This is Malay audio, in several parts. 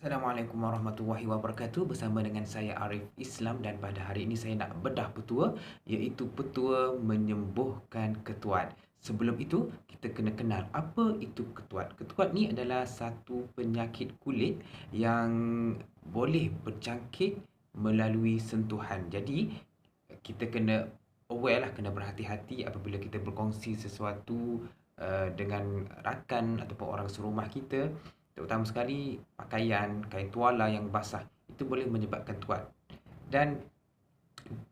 Assalamualaikum warahmatullahi wabarakatuh. Bersama dengan saya Arif Islam dan pada hari ini saya nak bedah petua, iaitu petua menyembuhkan ketuat. Sebelum itu, kita kena kenal apa itu ketuat. Ketuat ni adalah satu penyakit kulit yang boleh berjangkit melalui sentuhan. Jadi, kita kena aware lah, kena berhati-hati apabila kita berkongsi sesuatu dengan rakan ataupun orang serumah kita, terutama sekali pakaian, kain tuala yang basah, itu boleh menyebabkan tuat. Dan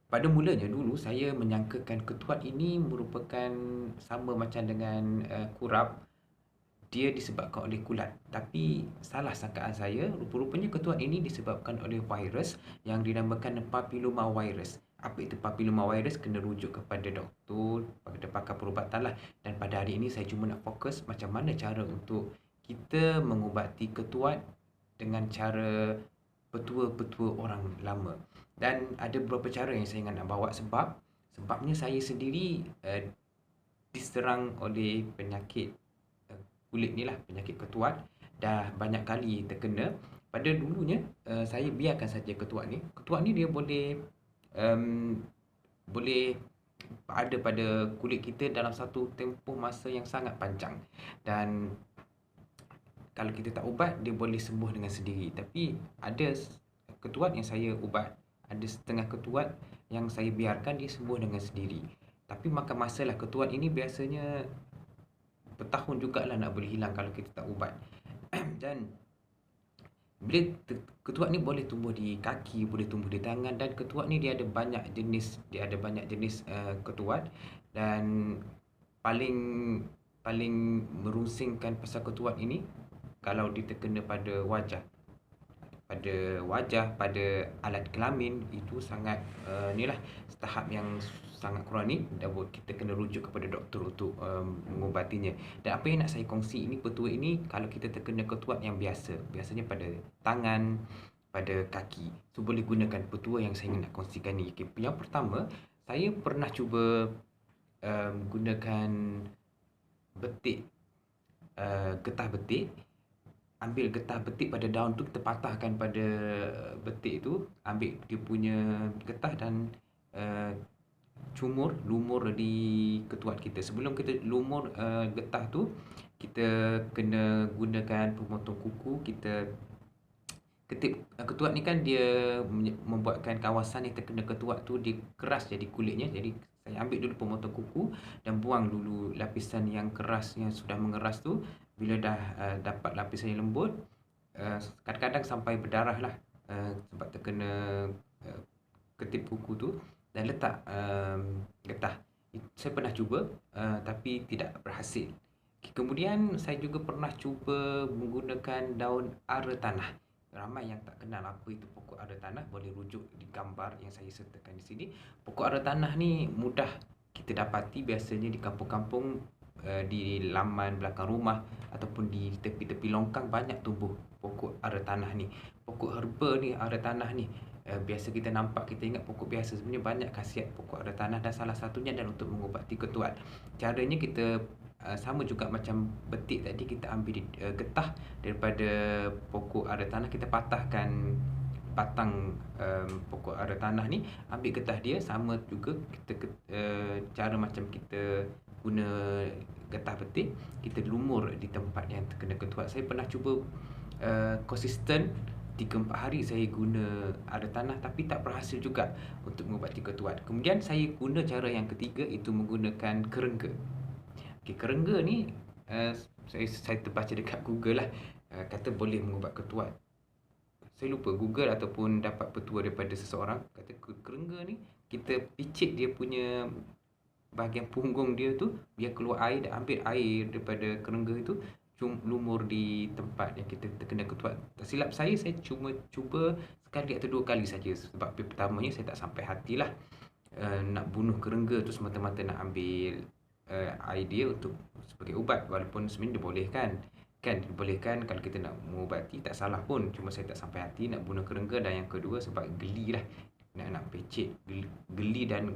pada mulanya dulu saya menyangkakan ketuat ini merupakan sama macam dengan kurap, dia disebabkan oleh kulat. Tapi salah sangkaan saya, rupa-rupanya ketuat ini disebabkan oleh virus yang dinamakan papilloma virus. Apa itu papilloma virus? Kena rujuk kepada doktor, kepada pakar perubatan lah. Dan pada hari ini saya cuma nak fokus macam mana cara untuk kita mengubati ketuat dengan cara petua-petua orang lama. Dan ada beberapa cara yang saya ingat nak bawa sebabnya saya sendiri diserang oleh penyakit kulit ni lah, penyakit ketuat, dah banyak kali terkena. Pada dulunya saya biarkan saja ketuat ni. Ketuat ni dia um, boleh ada pada kulit kita dalam satu tempoh masa yang sangat panjang. Dan kalau kita tak ubat, dia boleh sembuh dengan sendiri. Tapi ada ketuat yang saya ubat, ada setengah ketuat yang saya biarkan dia sembuh dengan sendiri. Tapi makan masa lah, ketuat ini biasanya bertahun jugalah nak boleh hilang kalau kita tak ubat. Dan bila ketuat ni boleh tumbuh di kaki, boleh tumbuh di tangan, dan ketuat ni dia ada banyak jenis, ketuat. Dan paling paling merusingkan pasal ketuat ini kalau dia terkena pada alat kelamin, itu sangat ni lah, tahap yang sangat kronik dan kita kena rujuk kepada doktor untuk mengubatinya. Dan apa yang nak saya kongsi ini, petua ini kalau kita terkena ketuat yang biasanya pada tangan, pada kaki, so boleh gunakan petua yang saya nak kongsikan ni. Okay. Yang pertama, saya pernah cuba gunakan betik, getah betik. Ambil getah betik pada daun tu, kita patahkan pada betik tu, ambil dia punya getah dan uh, lumur di ketuat kita. Sebelum kita lumur getah tu, kita kena gunakan pemotong kuku. Kita ketip ketuat ni kan dia membuatkan kawasan yang terkena ketuat tu dia keras jadi kulitnya. Jadi saya ambil dulu pemotong kuku dan buang dulu lapisan yang keras yang sudah mengeras tu. Bila dah dapat lapisan yang lembut, kadang-kadang sampai berdarah lah, sebab terkena ketip kuku tu, dan letak getah. Saya pernah cuba tapi tidak berhasil. Kemudian saya juga pernah cuba menggunakan daun ara tanah. Ramai yang tak kenal apa itu pokok ara tanah, boleh rujuk di gambar yang saya sertakan di sini. Pokok ara tanah ni mudah kita dapati biasanya di kampung-kampung, di laman belakang rumah ataupun di tepi-tepi longkang banyak tumbuh pokok ara tanah ni. Pokok herba ni, ara tanah ni, biasa kita nampak, kita ingat pokok biasa, sebenarnya banyak khasiat pokok ara tanah dan salah satunya adalah untuk mengubati ketuat. Caranya kita sama juga macam betik tadi, kita ambil getah daripada pokok ara tanah, kita patahkan batang pokok ara tanah ni, ambil getah dia, sama juga kita cara macam kita guna getah betik, kita lumur di tempat yang terkena ketuat. Saya pernah cuba konsisten 3-4 hari saya guna ara tanah tapi tak berhasil juga untuk mengubati ketuat. Kemudian saya guna cara yang ketiga, itu menggunakan kerengga. Okay, kerengga ni saya terbaca dekat Google lah, kata boleh mengubat ketuat. Saya lupa Google ataupun dapat petua daripada seseorang, kata kerengga ni kita picit dia punya bahagian punggung dia tu, biar keluar air, dan ambil air daripada kerengga itu, lumur di tempat yang kita terkena ketuat. Tak silap saya cuma cuba sekali atau 2 kali saja, sebab pertamanya saya tak sampai hatilah nak bunuh kerengga tu semata-mata nak ambil idea untuk sebagai ubat, walaupun sebenarnya dibolehkan, dibolehkan kalau kita nak mengubati, tak salah pun. Cuma saya tak sampai hati nak bunuh kerengga. Dan yang kedua, sebab geli lah nak pecik, geli, dan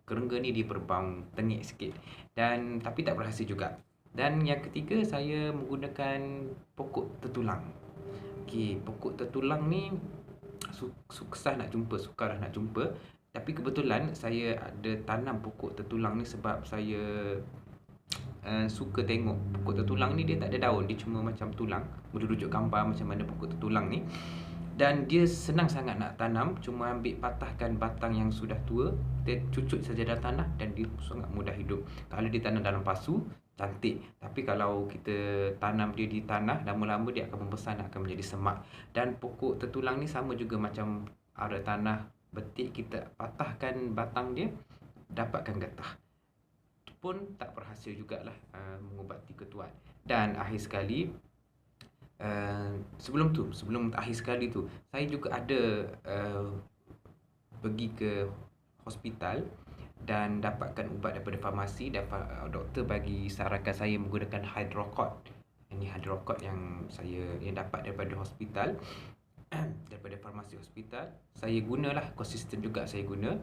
kerengga ni dia berbau tengik sikit, dan tapi tak berhasil juga. Dan yang ketiga, saya menggunakan pokok tertulang. Okey, pokok tertulang ni susah nak jumpa, sukarlah nak jumpa. Tapi kebetulan saya ada tanam pokok tertulang ni sebab saya suka tengok pokok tertulang ni. Dia tak ada daun, dia cuma macam tulang. Boleh rujuk gambar macam mana pokok tertulang ni. Dan dia senang sangat nak tanam, cuma ambil patahkan batang yang sudah tua, kita cucut saja dalam tanah dan dia sangat mudah hidup. Kalau ditanam dalam pasu, cantik. Tapi kalau kita tanam dia di tanah, lama-lama dia akan membesar dan akan menjadi semak. Dan pokok tertulang ni sama juga macam ara tanah betik, kita patahkan batang dia, dapatkan getah. Pun tak berhasil jugalah mengubati ketuat. Dan akhir sekali, sebelum akhir sekali tu, saya juga ada pergi ke hospital dan dapatkan ubat daripada farmasi, dan doktor bagi sarankan saya menggunakan hydrocot. Ini hydrocot yang dapat daripada hospital, daripada farmasi hospital. Saya gunalah, konsisten juga saya guna,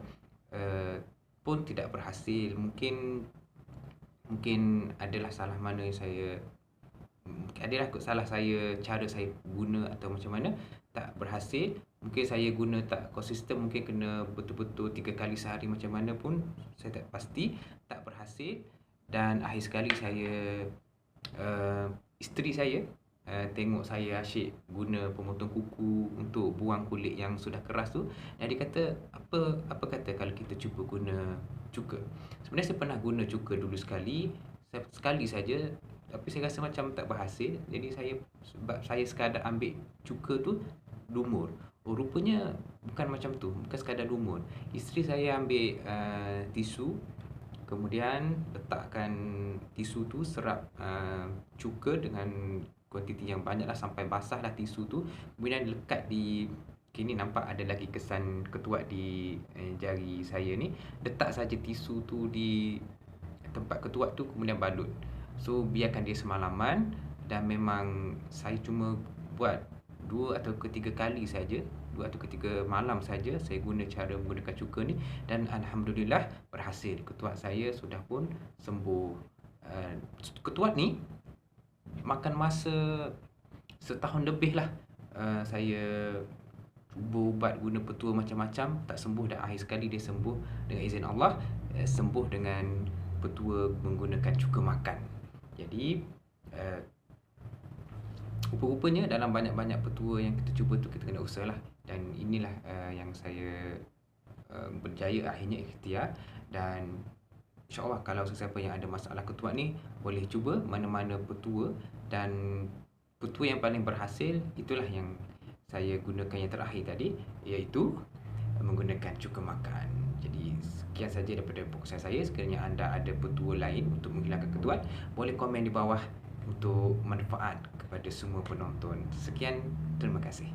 pun tidak berhasil. Mungkin adalah salah mana saya, adalah salah saya, cara saya guna atau macam mana, tak berhasil. Mungkin saya guna tak konsisten, mungkin kena betul-betul 3 kali sehari macam mana pun, saya tak pasti, tak berhasil. Dan akhir sekali saya, isteri saya tengok saya asyik guna pemotong kuku untuk buang kulit yang sudah keras tu, dan dia kata, apa kata kalau kita cuba guna cuka. Sebenarnya saya pernah guna cuka dulu sekali saja, tapi saya rasa macam tak berhasil. Jadi sebab saya sekadar ambil cuka tu, lumur. Rupanya bukan macam tu, bukan sekadar lumur. Isteri saya ambil tisu, kemudian letakkan tisu tu, serap cuka dengan kuantiti yang banyak lah, sampai basah lah tisu tu. Kemudian lekat di, kini nampak ada lagi kesan ketuat di jari saya ni. Letak saja tisu tu di tempat ketuat tu, kemudian balut. So biarkan dia semalaman. Dan memang saya cuma buat 2 atau 3 kali saja, 2 atau 3 malam saja saya guna cara menggunakan cuka ni, dan alhamdulillah berhasil. Ketuat saya sudah pun sembuh. Ketuat ni makan masa setahun lebih lah. Saya cuba ubat, guna petua macam-macam, tak sembuh. Dan akhir sekali dia sembuh dengan izin Allah, sembuh dengan petua menggunakan cuka makan. Jadi rupa-rupanya dalam banyak-banyak petua yang kita cuba tu, kita kena usaha lah. Dan inilah yang saya berjaya akhirnya ikhtiar. Dan InsyaAllah kalau sesiapa yang ada masalah ketuat ni, boleh cuba mana-mana petua. Dan petua yang paling berhasil, itulah yang saya gunakan yang terakhir tadi, iaitu menggunakan cuka makan. Jadi sekian saja daripada podcast saya. Sekiranya anda ada petua lain untuk menghilangkan ketuat, boleh komen di bawah untuk manfaat kepada semua penonton. Sekian, terima kasih.